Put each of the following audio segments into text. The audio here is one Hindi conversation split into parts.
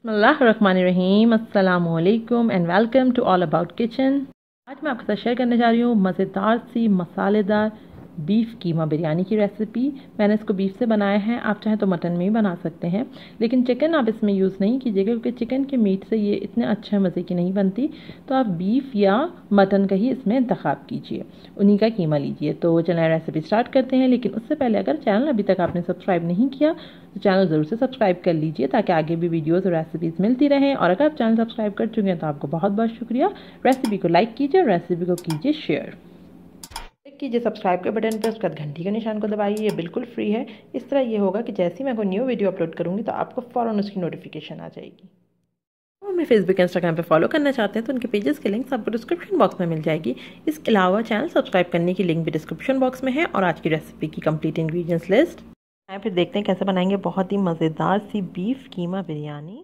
बिस्मिल्लाहिर्रहमानिर्रहीम, अस्सलामुअलैकुम and welcome to All About Kitchen. आज मैं आपके साथ शेयर करने जा रही हूँ मज़ेदार सी मसालेदार बीफ कीमा बिरयानी की रेसिपी। मैंने इसको बीफ से बनाया है, आप चाहें तो मटन में भी बना सकते हैं, लेकिन चिकन आप इसमें यूज़ नहीं कीजिएगा क्योंकि चिकन के मीट से ये इतने अच्छे मज़े की नहीं बनती। तो आप बीफ या मटन का ही इसमें इंतखाब कीजिए, उन्हीं का कीमा लीजिए। तो चलिए रेसिपी स्टार्ट करते हैं, लेकिन उससे पहले अगर चैनल अभी तक आपने सब्सक्राइब नहीं किया तो चैनल ज़रूर से सब्सक्राइब कर लीजिए ताकि आगे भी वीडियोस और रेसिपीज़ मिलती रहें। और अगर आप चैनल सब्सक्राइब कर चुके हैं तो आपको बहुत बहुत शुक्रिया। रेसिपी को लाइक कीजिए और रेसिपी को कीजिए शेयर। क्लिक कीजिए सब्सक्राइब के बटन पर, उसके बाद घंटी के निशान को दबाइए, ये बिल्कुल फ्री है। इस तरह ये होगा कि जैसे ही मैं कोई न्यू वीडियो अपलोड करूँगी तो आपको फ़ौरन उसकी नोटिफिकेशन आ जाएगी। और मैं फेसबुक इंस्टाग्राम पे फॉलो करना चाहते हैं तो उनके पेजेस के लिंक्स आपको डिस्क्रिप्शन बॉक्स में मिल जाएगी। इसके अलावा चैनल सब्सक्राइब करने की लिंक भी डिस्क्रिप्शन बॉक्स में है और आज की रेसिपी की कंप्लीट इंग्रेडिएंट्स लिस्ट फिर देखते हैं कैसे बनाएंगे बहुत ही मज़ेदार सी बीफ कीमा बिरयानी।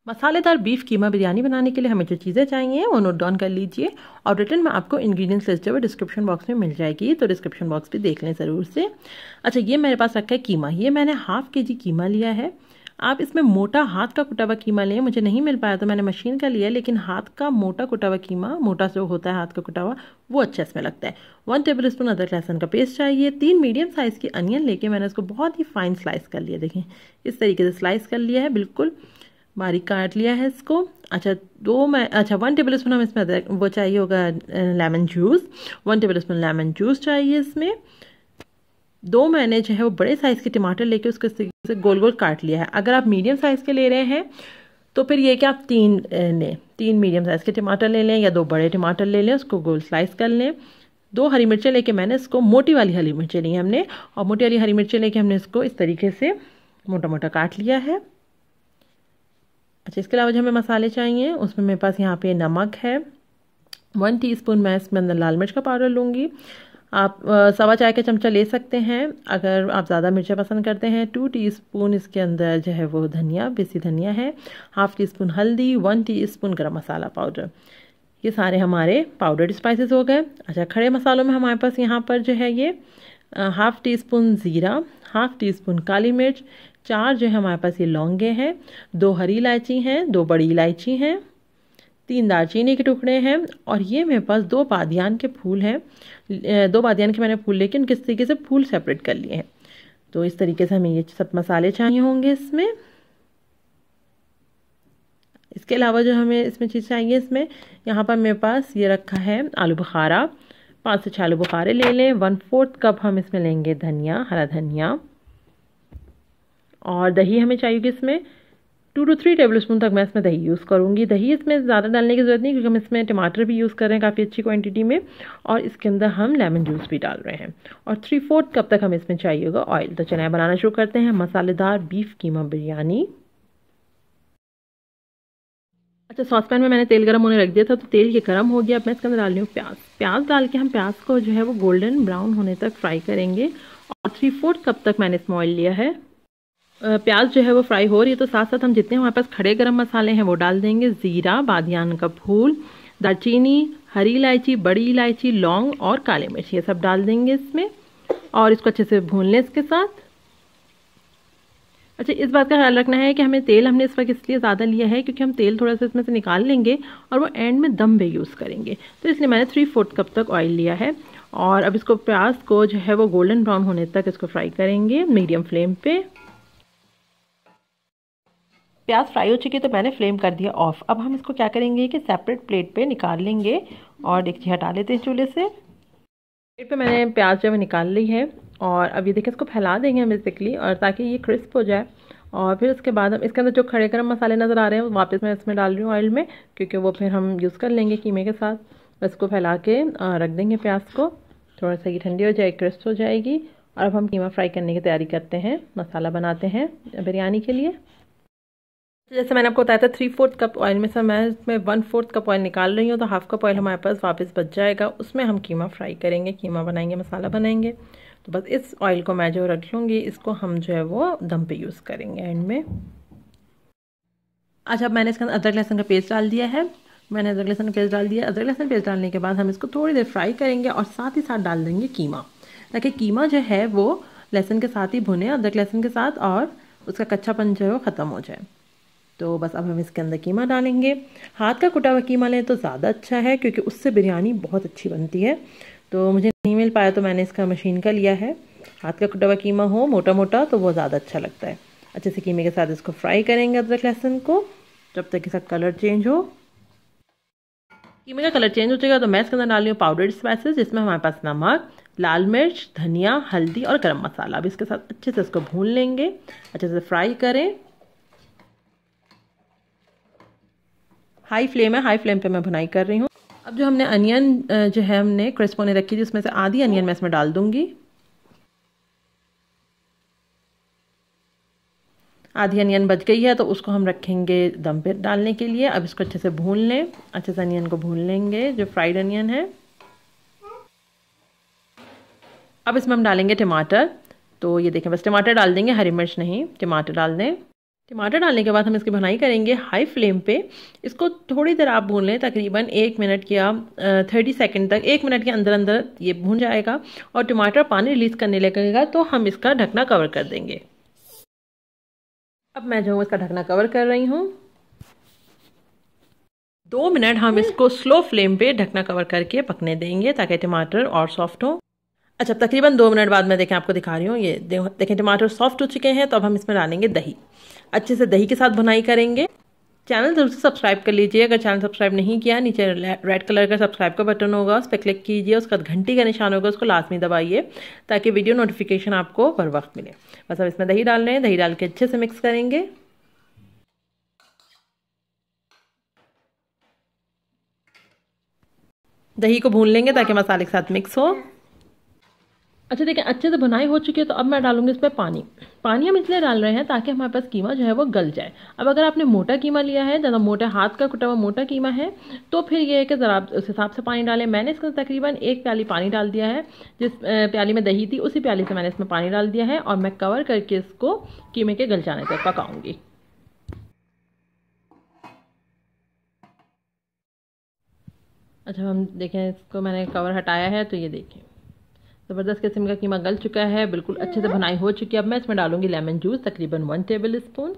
मसालेदार बीफ कीमा बिरयानी बनाने के लिए हमें जो चीज़ें चाहिए वो नोट डाउन कर लीजिए और रिटर्न में आपको इंग्रेडिएंट्स लिस्ट जो है डिस्क्रिप्शन बॉक्स में मिल जाएगी, तो डिस्क्रिप्शन बॉक्स भी देख लें ज़रूर से। अच्छा, ये मेरे पास रखा है कीमा, ये मैंने हाफ़ केजी कीमा लिया है। आप इसमें मोटा हाथ का कुटा हुआ कीमा लें, मुझे नहीं मिल पाया तो मैंने मशीन का लिया, लेकिन हाथ का मोटा कुटा हुआ कीमा, मोटा जो होता है हाथ का कुटा हुआ, वो अच्छा इसमें लगता है। 1 टेबल स्पून अदरक लहसुन का पेस्ट चाहिए। 3 मीडियम साइज़ की अनियन लेके मैंने इसको बहुत ही फाइन स्लाइस कर लिया, देखें इस तरीके से स्लाइस कर लिया है, बिल्कुल बारीक काट लिया है इसको। अच्छा 1 टेबल स्पून हम इसमें वो चाहिए होगा lemon juice, 1 table spoon lemon juice चाहिए इसमें। 2 मैंने जो है वो बड़े साइज़ के टमाटर लेके उसको से गोल गोल काट लिया है। अगर आप मीडियम साइज़ के ले रहे हैं तो फिर ये कि आप 3 लें, 3 मीडियम साइज़ के टमाटर ले लें या 2 बड़े टमाटर ले लें, उसको गोल स्लाइस कर लें। 2 हरी मिर्चें लेके मैंने इसको, मोटी वाली हरी मिर्चें ली हमने, और मोटी वाली हरी मिर्चें लेके हमने इसको इस तरीके से मोटा मोटा काट लिया है। अच्छा, इसके अलावा जो हमें मसाले चाहिए उसमें मेरे पास यहाँ पे नमक है, 1 टीस्पून मैं इसमें अंदर लाल मिर्च का पाउडर लूँगी। आप 1.25 चाय का चमचा ले सकते हैं अगर आप ज़्यादा मिर्चें पसंद करते हैं। 2 टीस्पून इसके अंदर जो है वो धनिया, पिसी धनिया है। 1/2 टीस्पून हल्दी, 1 टीस्पून गरम मसाला पाउडर। ये सारे हमारे पाउडर्ड स्पाइसेस हो गए। अच्छा, खड़े मसालों में हमारे पास यहाँ पर जो है ये 1/2 टीस्पून ज़ीरा, 1/2 टीस्पून काली मिर्च, 4 जो है हमारे पास ये लौंगे हैं, 2 हरी इलायची हैं, 2 बड़ी इलायची हैं, 3 दालचीनी के टुकड़े हैं, और ये मेरे पास 2 बादियान के फूल हैं। 2 बादियान के मैंने फूल लेके उनके इस तरीके से फूल सेपरेट कर लिए हैं। तो इस तरीके से हमें ये सब मसाले चाहिए होंगे इसमें। इसके अलावा जो हमें इसमें चीज़ चाहिए, इसमें यहाँ पर मेरे पास ये रखा है आलू बुखारा, 5 से 6 आलू बुखारे ले लें। 1/4 कप हम इसमें लेंगे धनिया, हरा धनिया, और दही हमें चाहिए इसमें 2 to 3 टेबल स्पून तक मैं इसमें दही यूज़ करूँगी। दही इसमें ज़्यादा डालने की ज़रूरत नहीं क्योंकि हम इसमें टमाटर भी यूज़ कर रहे हैं काफ़ी अच्छी क्वांटिटी में, और इसके अंदर हम लेमन जूस भी डाल रहे हैं। और 3/4 कप तक हमें इसमें चाहिए होगा ऑयल। तो चलिए बनाना शुरू करते हैं मसालेदार बीफ कीमा बिरयानी। अच्छा, सॉसपैन में मैंने तेल गर्म होने रख दिया था, तो तेल ये गर्म हो गया। अब मैं इसके अंदर डाल रही हूँ प्याज। प्याज डाल के हम प्याज को जो है वो गोल्डन ब्राउन होने तक फ्राई करेंगे, और 3/4 कप तक मैंने इसमें ऑयल लिया है। प्याज जो है वो फ्राई हो रही है तो साथ साथ हम जितने हमारे पास खड़े गरम मसाले हैं वो डाल देंगे। ज़ीरा, बादियान का फूल, दालचीनी, हरी इलायची, बड़ी इलायची, लौंग और काली मिर्च, ये सब डाल देंगे इसमें, और इसको अच्छे से भून लें इसके साथ। अच्छा, इस बात का ख्याल रखना है कि हमने इस वक्त इसलिए ज़्यादा लिया है क्योंकि हम तेल थोड़ा सा इसमें से निकाल लेंगे और वो एंड में दम पे यूज़ करेंगे, तो इसलिए मैंने 3/4 कप तक ऑयल लिया है। और अब इसको प्याज को जो है वो गोल्डन ब्राउन होने तक इसको फ्राई करेंगे मीडियम फ्लेम पे। प्याज फ्राई हो चुकी है तो मैंने फ्लेम कर दिया ऑफ। अब हम इसको क्या करेंगे कि सेपरेट प्लेट पे निकाल लेंगे और डेगची हटा लेते हैं चूल्हे से। प्लेट पे मैंने प्याज जो है निकाल ली है, और अब ये देखिए इसको फैला देंगे हम बेसिकली, और ताकि ये क्रिस्प हो जाए। और फिर उसके बाद हम इसके अंदर जो खड़े गरम मसाले नज़र आ रहे हैं वो वापस मैं इसमें डाल रही हूँ ऑयल में, क्योंकि वो फिर हम यूज़ कर लेंगे कीमे के साथ। बस इसको फैला के रख देंगे प्याज को, थोड़ा सा ये ठंडी हो जाए, क्रिस्प हो जाएगी। और अब हम कीमा फ्राई करने की तैयारी करते हैं, मसाला बनाते हैं बिरयानी के लिए। जैसे मैंने आपको बताया था 3/4 कप ऑयल में से मैं इसमें 1/4 कप ऑयल निकाल रही हूँ, तो 1/2 कप ऑयल हमारे पास वापस बच जाएगा। उसमें हम कीमा फ्राई करेंगे, कीमा बनाएंगे, मसाला बनाएंगे। तो बस इस ऑयल को मैं जो रख लूँगी, इसको हम जो है वो दम पे यूज़ करेंगे एंड में। अच्छा, अब मैंने इसके अंदर अदरक लहसुन का पेस्ट डाल दिया है। अदरक लहसुन पेस्ट डालने के बाद हम इसको थोड़ी देर फ्राई करेंगे और साथ ही साथ डाल देंगे कीमा, ताकि कीमा जो है वो लहसुन के साथ ही भुने, अदरक लहसुन के साथ, और उसका कच्चापन जो है वो ख़त्म हो जाए। तो बस अब हम इसके अंदर कीमा डालेंगे। हाथ का कुटा हुआ कीमा लें तो ज़्यादा अच्छा है, क्योंकि उससे बिरयानी बहुत अच्छी बनती है। तो मुझे नहीं मिल पाया तो मैंने इसका मशीन का लिया है। हाथ का कुटा हुआ कीमा हो मोटा मोटा तो वो ज़्यादा अच्छा लगता है। अच्छे से कीमे के साथ इसको फ्राई करेंगे अदरक लहसुन को, जब तक इसका कलर चेंज हो। कीमे का कलर चेंज हो जाएगा तो मैं इसके अंदर डाल रही हूँ पाउडर्ड स्पाइसेस, जिसमें हमारे पास नमक, लाल मिर्च, धनिया, हल्दी और गरम मसाला। अब इसके साथ अच्छे से इसको भून लेंगे, अच्छे से फ्राई करें। हाई फ्लेम है, हाई फ्लेम पे मैं भुनाई कर रही हूँ। अब जो हमने अनियन जो है हमने क्रिस्प होने रखी थी, उसमें से आधी अनियन मैं इसमें डाल दूंगी। आधी अनियन बच गई है तो उसको हम रखेंगे दम पे डालने के लिए। अब इसको अच्छे से भून लें, अच्छे से अनियन को भून लेंगे जो फ्राइड अनियन है। अब इसमें हम डालेंगे टमाटर। तो ये देखें, बस टमाटर डाल देंगे, हरी मिर्च नहीं, टमाटर डाल दें। टमाटर डालने के बाद हम इसकी भुनाई करेंगे हाई फ्लेम पे। इसको थोड़ी देर आप भून लें, तकरीबन 1 मिनट या 30 सेकंड तक, 1 मिनट के अंदर अंदर ये भून जाएगा और टमाटर पानी रिलीज करने लगेगा तो हम इसका ढकना कवर कर देंगे। अब मैं जो हूँ इसका ढकना कवर कर रही हूँ। 2 मिनट हम इसको स्लो फ्लेम पे ढकना कवर करके पकने देंगे ताकि टमाटर और सॉफ्ट हो। अच्छा, तकरीबन 2 मिनट बाद मैं देखें आपको दिखा रही हूँ, ये देखें टमाटर सॉफ्ट हो चुके हैं। तो अब हम इसमें डालेंगे दही। अच्छे से दही के साथ भुनाई करेंगे। चैनल जरूर से सब्सक्राइब कर लीजिए। अगर चैनल सब्सक्राइब नहीं किया, नीचे रेड कलर का सब्सक्राइब का बटन होगा, उस पर क्लिक कीजिए। उसका घंटी का निशान होगा, उसको लाजमी दबाइए ताकि वीडियो नोटिफिकेशन आपको बर वक्त मिले। बस अब इसमें दही डाल रहे हैं, दही डाल के अच्छे से मिक्स करेंगे। दही को भून लेंगे ताकि मसाले के साथ मिक्स हो। अच्छा देखिए, अच्छे से भुनाई हो चुकी है तो अब मैं डालूंगी इसमें पानी। पानी हम इसलिए डाल रहे हैं ताकि हमारे पास कीमा जो है वो गल जाए। अब अगर आपने मोटा कीमा लिया है, ज़्यादा मोटा हाथ का कुटा हुआ मोटा कीमा है, तो फिर ये है कि ज़रा आप उस हिसाब से पानी डालें। मैंने इसमें तकरीबन 1 प्याली पानी डाल दिया है। जिस प्याली में दही थी उसी प्याली से मैंने इसमें पानी डाल दिया है और मैं कवर करके इसको कीमे के गल जाने तक पकाऊंगी। अच्छा, हम देखें, इसको मैंने कवर हटाया है तो ये देखें ज़बरदस्त किस्म का कीमा गल चुका है, बिल्कुल अच्छे से भुनाई हो चुकी है। अब मैं इसमें डालूंगी लेमन जूस, तकरीबन 1 टेबल स्पून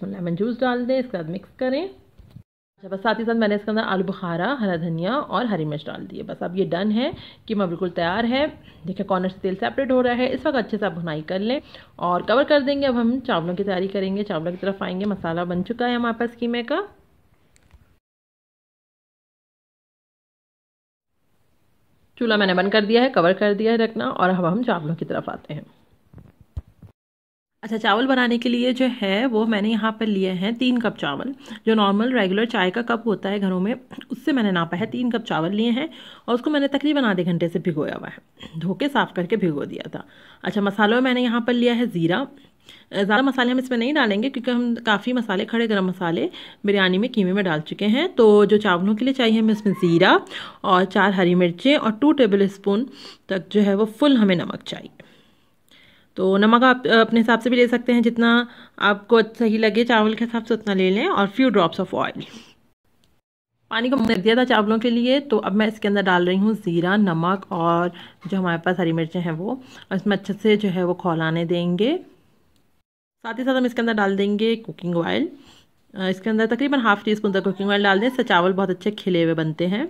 लेमन जूस डाल दें। इसके बाद मिक्स करें। अच्छा, बस साथ ही साथ मैंने इसके अंदर आलू बुखारा, हरा धनिया और हरी मिर्च डाल दिए। बस अब ये डन है, कीमा बिल्कुल तैयार है। देखिए कॉर्नर से तेल सेपरेट हो रहा है। इस वक्त अच्छे से आप भुनाई कर लें और कवर कर देंगे। अब हम चावलों की तैयारी करेंगे, चावलों की तरफ आएंगे। मसाला बन चुका है हमारे पास कीमे का। चूल्हा मैंने बंद कर दिया है, कवर कर दिया है रखना, और अब हम चावलों की तरफ आते हैं। अच्छा, चावल बनाने के लिए जो है वो मैंने यहाँ पर लिए हैं 3 कप चावल। जो नॉर्मल रेगुलर चाय का कप होता है घरों में, उससे मैंने नापा है। 3 कप चावल लिए हैं और उसको मैंने तकरीबन आधे घंटे से भिगोया हुआ है, धो के साफ़ करके भिगो दिया था। अच्छा, मसालों में मैंने यहाँ पर लिया है ज़ीरा। ज़्यादा मसाले हम इसमें नहीं डालेंगे क्योंकि हम काफ़ी मसाले, खड़े गरम मसाले बिरयानी में कीमे में डाल चुके हैं। तो जो चावलों के लिए चाहिए हमें इसमें ज़ीरा और 4 हरी मिर्चें और 2 टेबल स्पून तक जो है वो फुल हमें नमक चाहिए। तो नमक आप अपने हिसाब से भी ले सकते हैं, जितना आपको सही लगे चावल के हिसाब से उतना ले लें, और फ्यू ड्रॉप्स ऑफ ऑयल। पानी को मैंने दिया था चावलों के लिए, तो अब मैं इसके अंदर डाल रही हूँ ज़ीरा, नमक और जो हमारे पास हरी मिर्चें हैं वो, और इसमें अच्छे से जो है वो खौलाने देंगे। साथ ही साथ हम इसके अंदर डाल देंगे कुकिंग ऑयल। इसके अंदर तकरीबन ½ टी स्पून तक कुकिंग ऑयल डाल दें, इससे चावल बहुत अच्छे खिले हुए बनते हैं।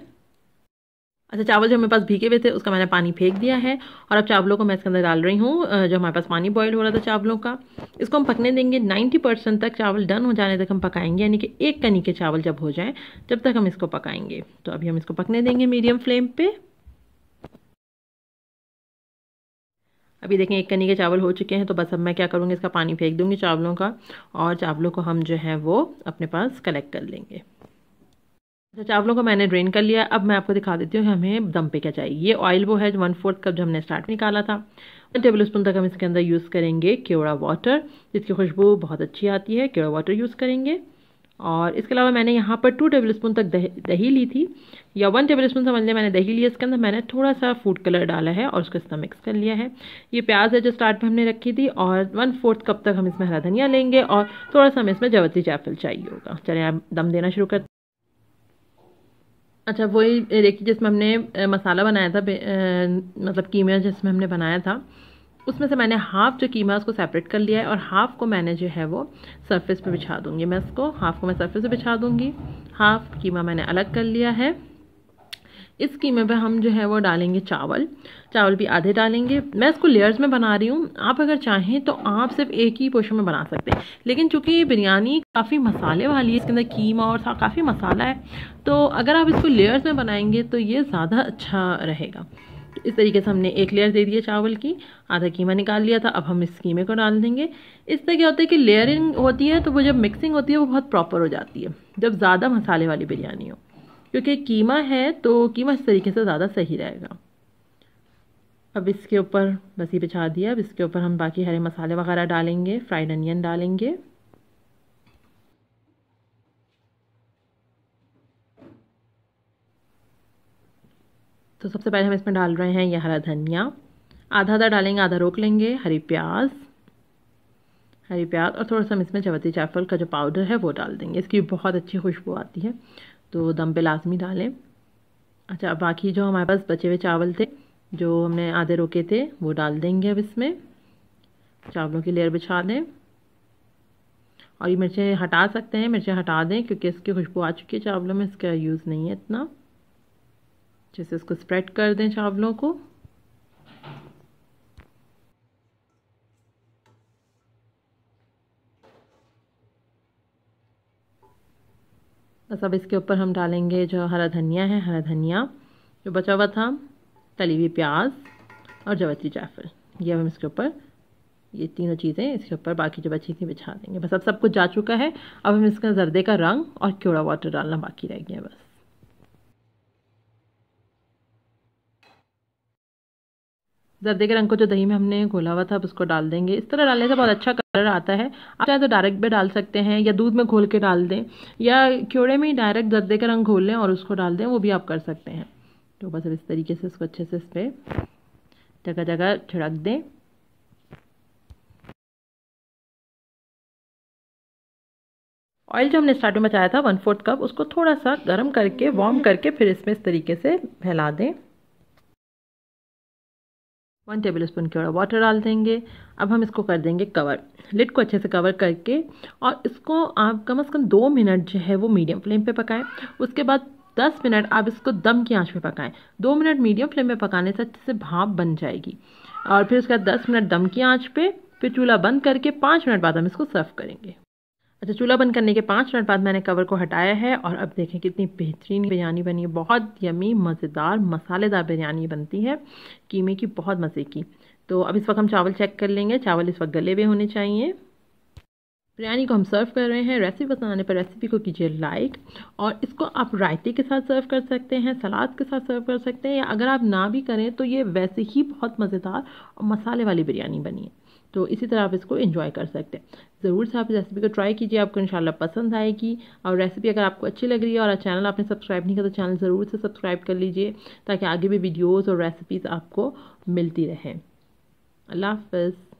अच्छा, चावल जो मेरे पास भीगे हुए थे उसका मैंने पानी फेंक दिया है और अब चावलों को मैं इसके अंदर डाल रही हूँ। जो हमारे पास पानी बॉईल हो रहा था चावलों का, इसको हम पकने देंगे 90% तक। चावल डन हो जाने तक हम पकाएंगे, यानी कि 1 कनी के चावल जब हो जाएं जब तक हम इसको पकाएंगे। तो अभी हम इसको पकने देंगे मीडियम फ्लेम पे। अभी देखें 1 कनी के चावल हो चुके हैं। तो बस अब मैं क्या करूँगी, इसका पानी फेंक दूँगी चावलों का, और चावलों को हम जो है वो अपने पास कलेक्ट कर लेंगे। अच्छा, चावलों को मैंने ड्रेन कर लिया। अब मैं आपको दिखा देती हूँ कि हमें दम पे क्या चाहिए। ये ऑयल वो है 1/4 कप जो हमने स्टार्ट में निकाला था। 1 टेबल स्पून तक हम इसके अंदर यूज़ करेंगे केवड़ा वाटर, जिसकी खुशबू बहुत अच्छी आती है। केवड़ा वाटर यूज़ करेंगे। और इसके अलावा मैंने यहाँ पर 2 टेबल स्पून तक दही ली थी, या 1 टेबल स्पून समझ लें मैंने दही लिया। इसके अंदर मैंने थोड़ा सा फूड कलर डाला है और उसको इसका मिक्स कर लिया है। ये प्याज है जो स्टार्ट में हमने रखी थी, और 1/4 कप तक हम इसमें हरा धनिया लेंगे, और थोड़ा सा हमें इसमें जावित्री जायफल चाहिए होगा। चलिए आप दम देना शुरू कर। अच्छा, वही देखिए जिसमें हमने मसाला बनाया था, मतलब कीमा जिसमें हमने बनाया था, उसमें से मैंने हाफ़ जो कीमा उसको सेपरेट कर लिया है और हाफ़ को मैंने जो है वो सरफेस पे बिछा दूँगी। मैं इसको हाफ़ को मैं सरफेस पे बिछा दूँगी, हाफ़ कीमा मैंने अलग कर लिया है। इस कीमे पे हम जो है वो डालेंगे चावल, चावल भी आधे डालेंगे। मैं इसको लेयर्स में बना रही हूँ, आप अगर चाहें तो आप सिर्फ एक ही पोर्शन में बना सकते हैं, लेकिन चूंकि ये बिरयानी काफ़ी मसाले वाली है, इसके अंदर कीमा और काफ़ी मसाला है, तो अगर आप इसको लेयर्स में बनाएंगे तो ये ज़्यादा अच्छा रहेगा। तो इस तरीके से हमने एक लेयर दे दी है चावल की, आधा कीमा निकाल लिया था। अब हम इस कीमे को डाल देंगे। इससे क्या होता है कि लेयरिंग होती है तो वो जब मिक्सिंग होती है वो बहुत प्रॉपर हो जाती है जब ज़्यादा मसाले वाली बिरयानी हो, क्योंकि कीमा है तो कीमा इस तरीके से ज़्यादा सही रहेगा। अब इसके ऊपर बस ये बिछा दिया। अब इसके ऊपर हम बाकी हरे मसाले वगैरह डालेंगे, फ्राइड अनियन डालेंगे, तो सबसे पहले हम इसमें डाल रहे हैं ये हरा धनिया, आधा आधा डालेंगे, आधा रोक लेंगे। हरी प्याज और थोड़ा सा हम इसमें जवती जायफल का जो पाउडर है वो डाल देंगे, इसकी बहुत अच्छी खुशबू आती है, तो दम पे लाजमी डालें। अच्छा, अब बाकी जो हमारे पास बचे हुए चावल थे जो हमने आधे रोके थे वो डाल देंगे। अब इसमें चावलों की लेयर बिछा दें और ये मिर्चें हटा सकते हैं, मिर्चें हटा दें क्योंकि इसकी खुशबू आ चुकी है चावलों में, इसका यूज़ नहीं है इतना। जैसे इसको स्प्रेड कर दें चावलों को। बस अब इसके ऊपर हम डालेंगे जो हरा धनिया है, हरा धनिया जो बचा हुआ था, तली हुई प्याज और जवती जायफल, ये हम इसके ऊपर, ये तीनों चीज़ें इसके ऊपर बाकी जो बची थी बिछा देंगे। बस अब सब कुछ जा चुका है। अब हम इसका जर्दे का रंग और केवड़ा वाटर डालना बाकी रह गया है बस। जर्दे के रंग को जो दही में हमने घोला हुआ था अब उसको डाल देंगे। इस तरह डालने से बहुत अच्छा कलर आता है। आप चाहे तो डायरेक्ट भी डाल सकते हैं या दूध में घोल के डाल दें या क्योड़े में ही डायरेक्ट जर्दे का रंग घोल लें और उसको डाल दें, वो भी आप कर सकते हैं। तो बस अब इस तरीके से इसको अच्छे से इस पर जगह जगह छिड़क दें। ऑयल जो हमने स्टार्टिंग में बचाया था 1/4 कप, उसको थोड़ा सा गर्म करके वार्म करके फिर इसमें इस तरीके से फैला दें। 1 टेबल स्पून केवड़ा वाटर डाल देंगे। अब हम इसको कर देंगे कवर, लिड को अच्छे से कवर करके, और इसको आप कम से कम 2 मिनट जो है वो मीडियम फ्लेम पे पकाएं। उसके बाद 10 मिनट आप इसको दम की आंच पे पकाएं। 2 मिनट मीडियम फ्लेम पे पकाने से अच्छे से भाप बन जाएगी, और फिर उसके बाद 10 मिनट दम की आंच पे, फिर चूल्हा बंद करके 5 मिनट बाद हम इसको सर्व करेंगे। अच्छा, चूल्हा बंद करने के 5 मिनट बाद मैंने कवर को हटाया है और अब देखें कितनी बेहतरीन बिरयानी बनी है। बहुत यमी, मज़ेदार, मसालेदार बिरयानी बनती है कीमे की, बहुत मज़े की। तो अब इस वक्त हम चावल चेक कर लेंगे। चावल इस वक्त गले हुए होने चाहिए। बिरयानी को हम सर्व कर रहे हैं। रेसिपी पसंद आने पर रेसिपी को कीजिए लाइक, और इसको आप रायते के साथ सर्व कर सकते हैं, सलाद के साथ सर्व कर सकते हैं, या अगर आप ना भी करें तो ये वैसे ही बहुत मज़ेदार और मसाले वाली बिरयानी बनी है। तो इसी तरह आप इसको एंजॉय कर सकते हैं। ज़रूर से आप इस रेसिपी को ट्राई कीजिए, आपको इंशाल्लाह पसंद आएगी। और रेसिपी अगर आपको अच्छी लग रही है और चैनल आपने सब्सक्राइब नहीं किया तो चैनल ज़रूर से सब्सक्राइब कर लीजिए, ताकि आगे भी वीडियोज़ और रेसिपीज़ आपको मिलती रहें। अल्लाह हाफ़िज़।